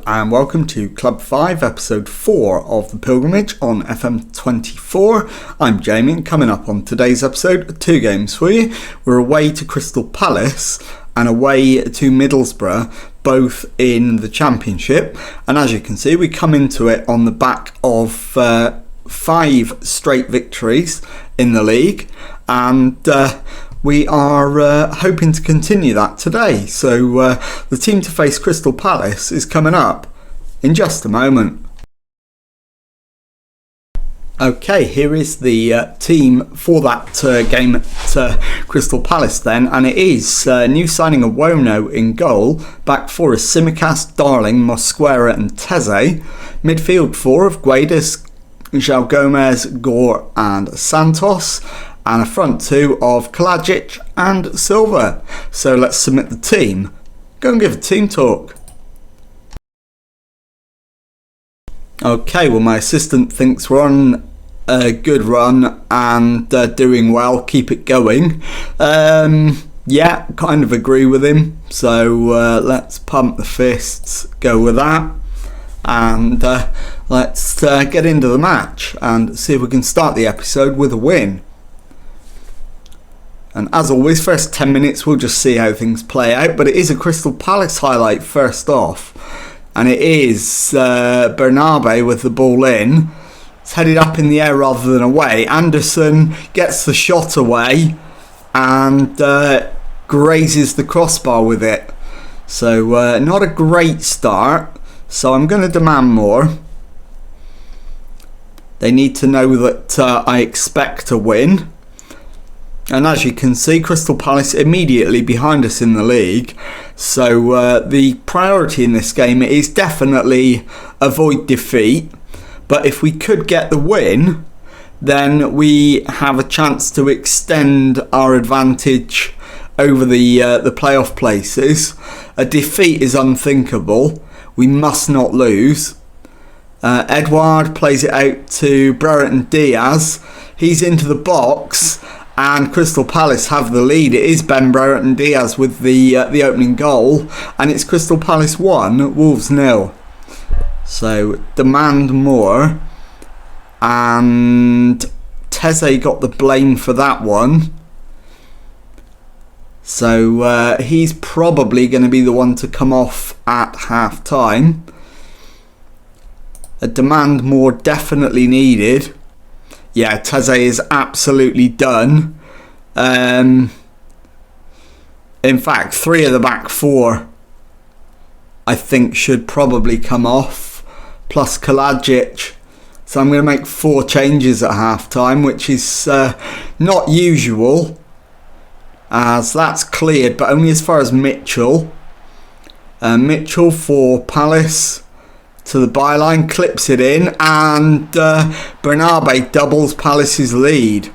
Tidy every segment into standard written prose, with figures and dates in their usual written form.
and welcome to Club 5, Episode 4 of The Pilgrimage on FM24. I'm Jamie, and coming up on today's episode, 2 games for you. We're away to Crystal Palace and away to Middlesbrough, both in the Championship. And as you can see, we come into it on the back of 5 straight victories in the league, and we are hoping to continue that today. So the team to face Crystal Palace is coming up in just a moment. Okay, here is the team for that game at Crystal Palace then, and it is new signing Awono in goal. Back 4 is Simicast, Darling, Mosquera and Teze. Midfield 4 of Guedes, João Gomez, Gore and Santos. And a front 2 of Kalajic and Silva. So let's submit the team. Go and give a team talk. Okay, well my assistant thinks we're on a good run and doing well. Keep it going. Yeah, kind of agree with him. So let's pump the fists, go with that. And let's get into the match and see if we can start the episode with a win. And as always, first 10 minutes we'll just see how things play out. But it is a Crystal Palace highlight first off. And it is Bernabe with the ball in. It's headed up in the air rather than away. Anderson gets the shot away and grazes the crossbar with it. So not a great start. So I'm going to demand more. They need to know that I expect to win. And as you can see, Crystal Palace immediately behind us in the league. So the priority in this game is definitely avoid defeat. But if we could get the win, then we have a chance to extend our advantage over the playoff places. A defeat is unthinkable. We must not lose. Edouard plays it out to Brereton Diaz. He's into the box. And Crystal Palace have the lead. It is Ben Brereton Diaz with the opening goal. And it's Crystal Palace 1, Wolves 0. So demand more. And Teze got the blame for that one. So he's probably going to be the one to come off at half time. A demand more definitely needed. Yeah, Teze is absolutely done. In fact, 3 of the back 4 I think should probably come off, plus Kalajic. So I'm going to make 4 changes at half time, which is not usual, as that's cleared, but only as far as Mitchell. Mitchell for Palace. To the byline, clips it in, and Bernabe doubles Palace's lead.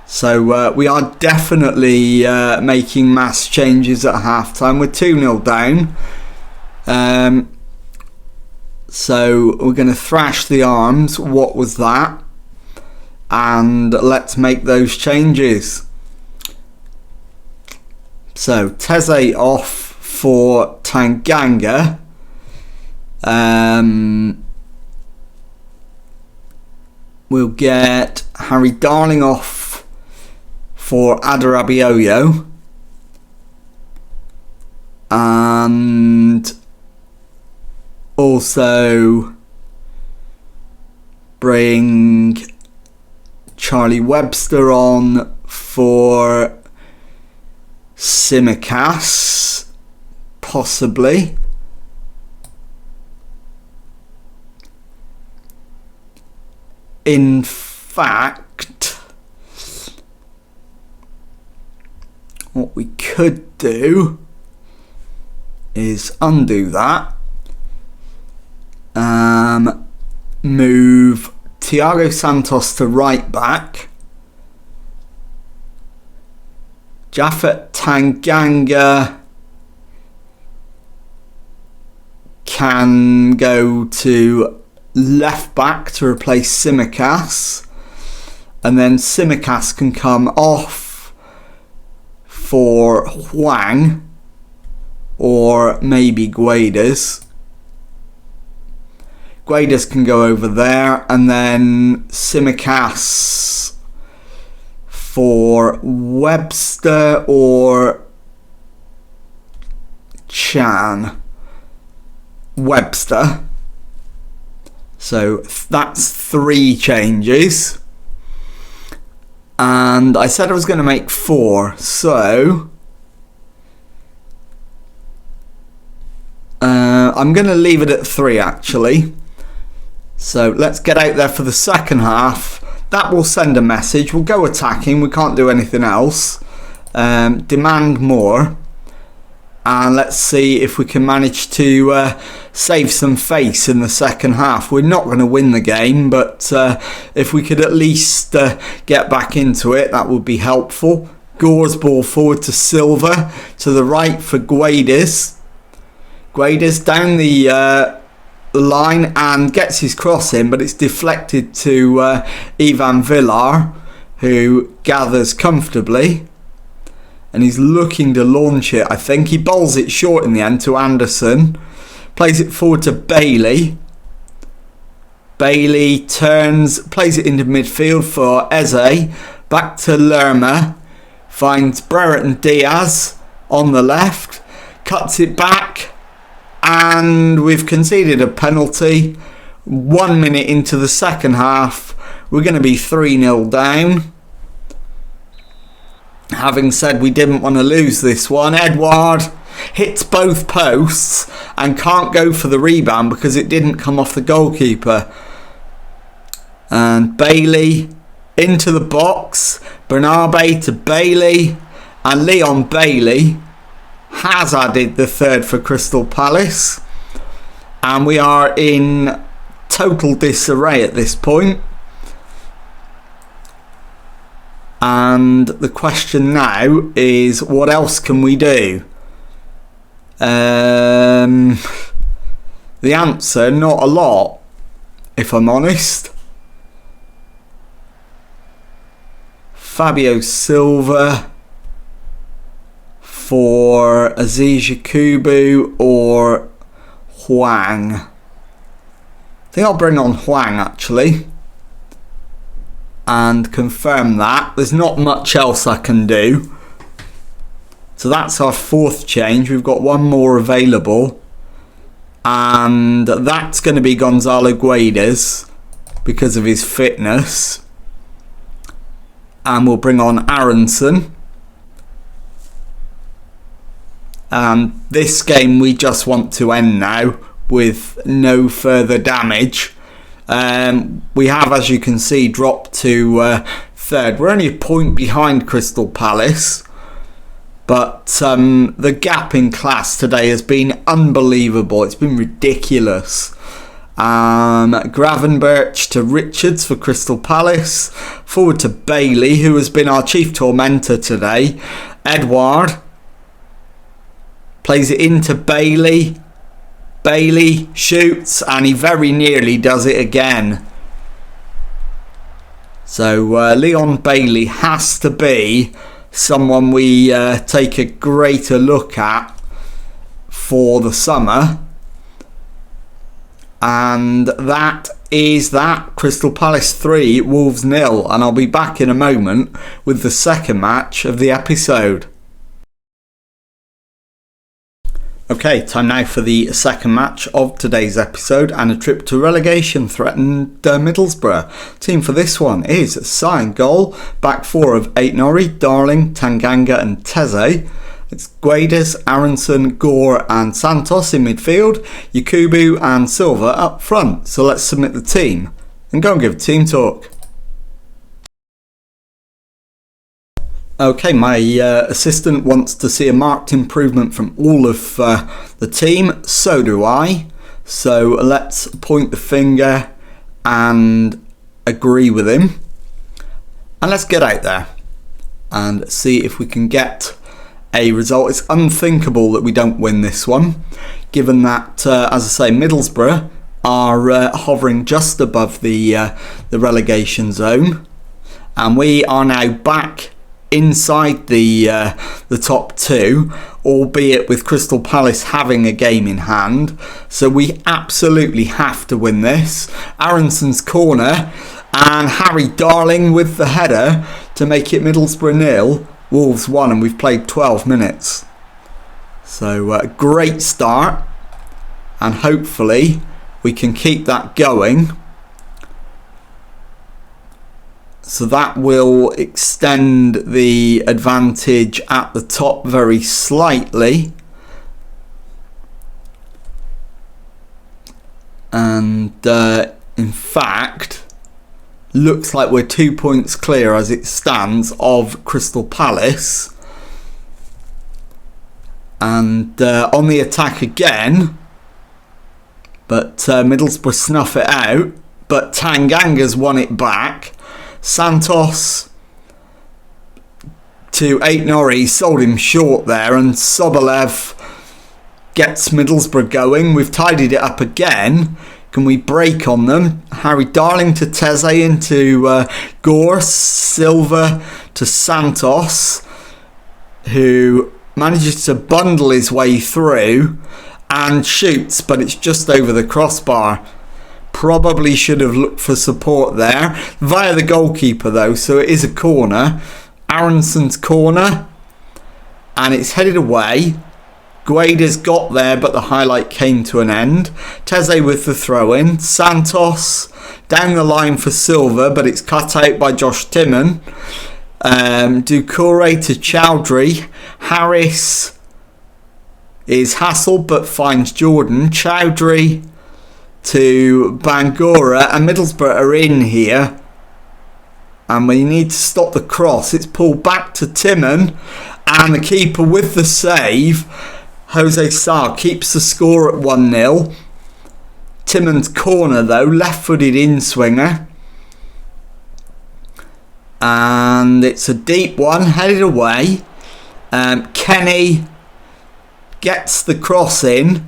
So we are definitely making mass changes at half-time. We're 2-0 down. So we're going to thrash the arms. What was that? And let's make those changes. So Teze off for Tanganga. We'll get Harry Darling off for Adarabioyo, and also bring Charlie Webster on for Simicast, possibly. In fact, what we could do is undo that. Move Thiago Santos to right back. Japhet Tanganga can go to left back to replace Simicast, and then Simicast can come off for Hwang or maybe Guedes. Guedes can go over there, and then Simicas for Webster or Chan. Webster. So that's 3 changes. And I said I was going to make 4, so I'm going to leave it at 3 actually. So let's get out there for the second half. That will send a message. We'll go attacking. We can't do anything else. Demand more. And let's see if we can manage to save some face in the second half. We're not going to win the game, but if we could at least get back into it, that would be helpful. Gore's ball forward to Silva, to the right for Guedes. Guedes down the line and gets his cross in, but it's deflected to Ivan Villar, who gathers comfortably. And he's looking to launch it. I think he bowls it short in the end to Anderson. Plays it forward to Bailey. Bailey turns, plays it into midfield for Eze. Back to Lerma. Finds Brereton Diaz on the left. Cuts it back. And we've conceded a penalty. 1 minute into the second half. We're going to be 3-0 down. Having said we didn't want to lose this one, Edouard hits both posts and can't go for the rebound because it didn't come off the goalkeeper. And Bailey into the box. Bernabe to Bailey. And Leon Bailey has added the 3rd for Crystal Palace. And we are in total disarray at this point. And the question now is, what else can we do? The answer, not a lot, if I'm honest. Fabio Silva for Aziz Yakubu or Huang. I think I'll bring on Huang actually. And confirm that. There's not much else I can do. So that's our 4th change. We've got 1 more available. And that's going to be Gonzalo Guedes because of his fitness. And we'll bring on Aronson. And this game we just want to end now with no further damage. We have, as you can see, dropped to 3rd. We're only a point behind Crystal Palace. But the gap in class today has been unbelievable. It's been ridiculous. Gravenberch to Richards for Crystal Palace. Forward to Bailey, who has been our chief tormentor today. Edouard plays it into Bailey. Bailey shoots and he very nearly does it again. So Leon Bailey has to be someone we take a greater look at for the summer. And that is that. Crystal Palace 3, Wolves 0. And I'll be back in a moment with the second match of the episode. Okay, time now for the second match of today's episode and a trip to relegation threatened Middlesbrough. Team for this one is Sion goal, back 4 of Aitnori, Darling, Tanganga and Teze. It's Guedes, Aronson, Gore and Santos in midfield, Yakubu and Silva up front. So let's submit the team and go and give team talk. Okay, my assistant wants to see a marked improvement from all of the team. So do I. So let's point the finger and agree with him. And let's get out there and see if we can get a result. It's unthinkable that we don't win this one, given that, as I say, Middlesbrough are hovering just above the relegation zone. And we are now back inside the top two, albeit with Crystal Palace having a game in hand. So we absolutely have to win this. Aronson's corner and Harry Darling with the header to make it Middlesbrough 0, Wolves 1, and we've played 12 minutes. So a great start, and hopefully we can keep that going. So that will extend the advantage at the top very slightly. And in fact, looks like we're 2 points clear as it stands of Crystal Palace. And on the attack again, but Middlesbrough snuff it out. But Tanganga's won it back. Santos to Aït-Nouri, sold him short there, and Sobolev gets Middlesbrough going. We've tidied it up again. Can we break on them? Harry Darling to Teze into Gore, Silva to Santos, who manages to bundle his way through and shoots, but it's just over the crossbar. Probably should have looked for support there via the goalkeeper though, so it is a corner. Aronson's corner, and it's headed away. Gueda's got there, but the highlight came to an end. Teze with the throw-in. Santos down the line for Silva, but it's cut out by Josh Timon. Doucouré to Chowdhury. Harris is hassled but finds Jordan. Chowdhury to Bangura, and Middlesbrough are in here, and we need to stop the cross. It's pulled back to Timon, and the keeper with the save. Jose Sarr keeps the score at 1-0. Timon's corner though, left-footed in-swinger, and it's a deep one headed away. Kenny gets the cross in,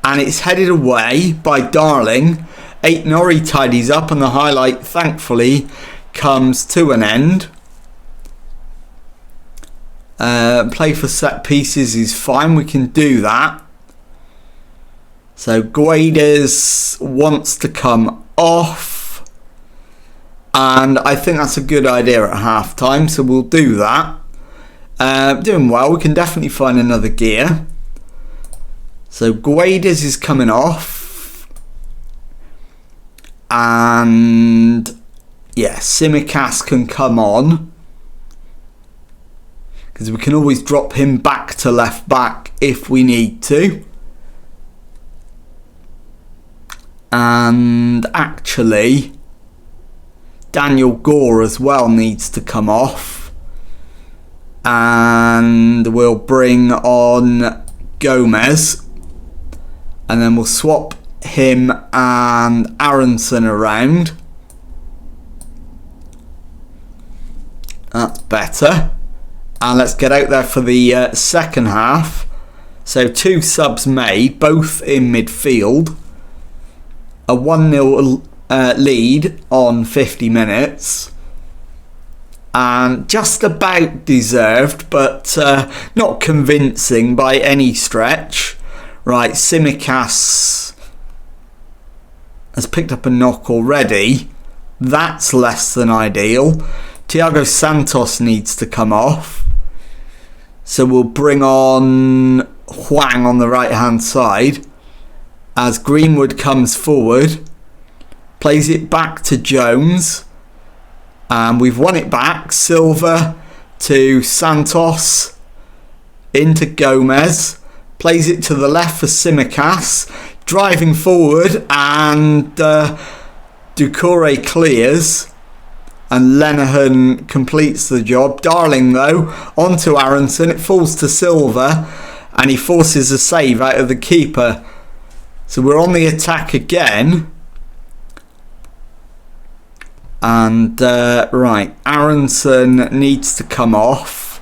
and it's headed away by Darling. Aït-Nouri tidies up, and the highlight thankfully comes to an end. Play for set pieces is fine, we can do that. So Guedes wants to come off, and I think that's a good idea at half time, so we'll do that. Doing well, we can definitely find another gear. So Guedes is coming off, and yeah, Tsimikas can come on, because we can always drop him back to left back if we need to. And actually, Daniel Gore as well needs to come off, and we'll bring on Gomez. And then we'll swap him and Aronson around. That's better. And let's get out there for the second half. So 2 subs made, both in midfield. A 1-0 lead on 50 minutes. And just about deserved, but not convincing by any stretch. Right, Tsimikas has picked up a knock already. That's less than ideal. Thiago Santos needs to come off. So we'll bring on Hwang on the right hand side as Greenwood comes forward. Plays it back to Jones. And we've won it back. Silva to Santos. Into Gomez. Plays it to the left for Tsimikas, driving forward, and Doucouré clears, and Lenihan completes the job. Darling though, onto Aronson, it falls to Silva, and he forces a save out of the keeper. So we're on the attack again. And right, Aronson needs to come off.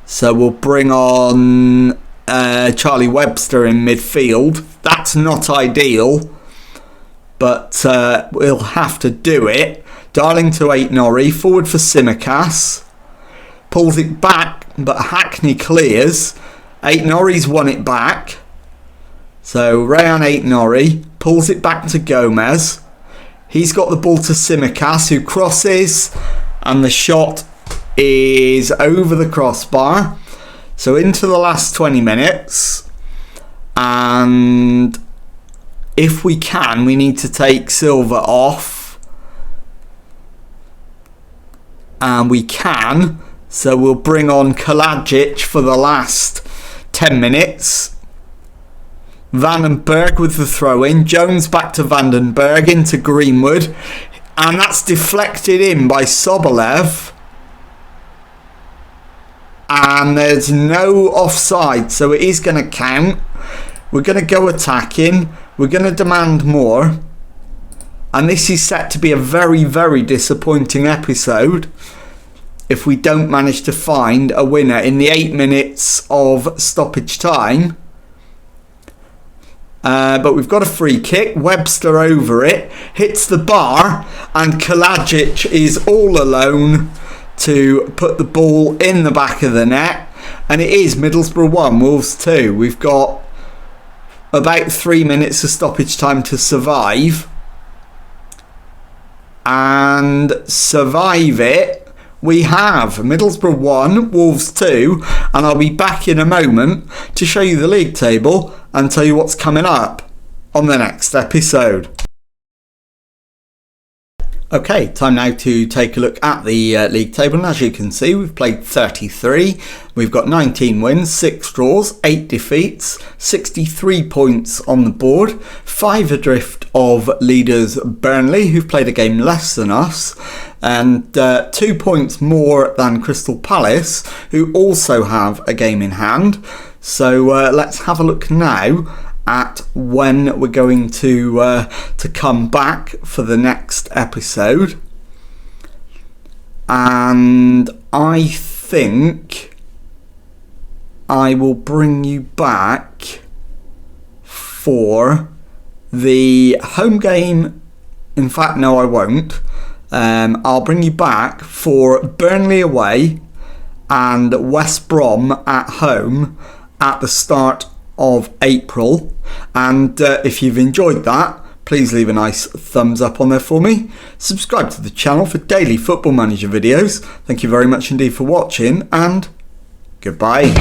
So we'll bring on Charlie Webster in midfield. That's not ideal, but we'll have to do it. Darling to Aït-Nouri, forward for Tsimikas. pulls it back, but Hackney clears. Aït-Nouri's won it back. So Rayan Aït-Nouri pulls it back to Gomez. He's got the ball to Tsimikas, who crosses, and the shot is over the crossbar. So into the last 20 minutes, and if we can, we need to take Silva off, and we can, so we'll bring on Kalajic for the last 10 minutes. Vandenberg with the throw-in. Jones back to Vandenberg into Greenwood. And that's deflected in by Sobolev. And there's no offside, so it is going to count. We're going to go attacking. We're going to demand more. And this is set to be a very, very disappointing episode if we don't manage to find a winner in the 8 minutes of stoppage time. But we've got a free kick. Webster over it, hits the bar, and Kalajic is all alone to put the ball in the back of the net. And it is Middlesbrough 1, Wolves 2. We've got about 3 minutes of stoppage time to survive. And survive it we have. Middlesbrough 1, Wolves 2, and I'll be back in a moment to show you the league table and tell you what's coming up on the next episode. Okay, time now to take a look at the league table, and as you can see, we've played 33, we've got 19 wins, 6 draws, 8 defeats, 63 points on the board, 5 adrift of leaders Burnley, who've played a game less than us, and 2 points more than Crystal Palace, who also have a game in hand. So let's have a look now at when we're going to come back for the next episode. And I think I will bring you back for the home game. In fact, no, I won't. I'll bring you back for Burnley away and West Brom at home at the start of April. And if you've enjoyed that, please leave a nice thumbs up on there for me. Subscribe to the channel for daily Football Manager videos. Thank you very much indeed for watching, and goodbye.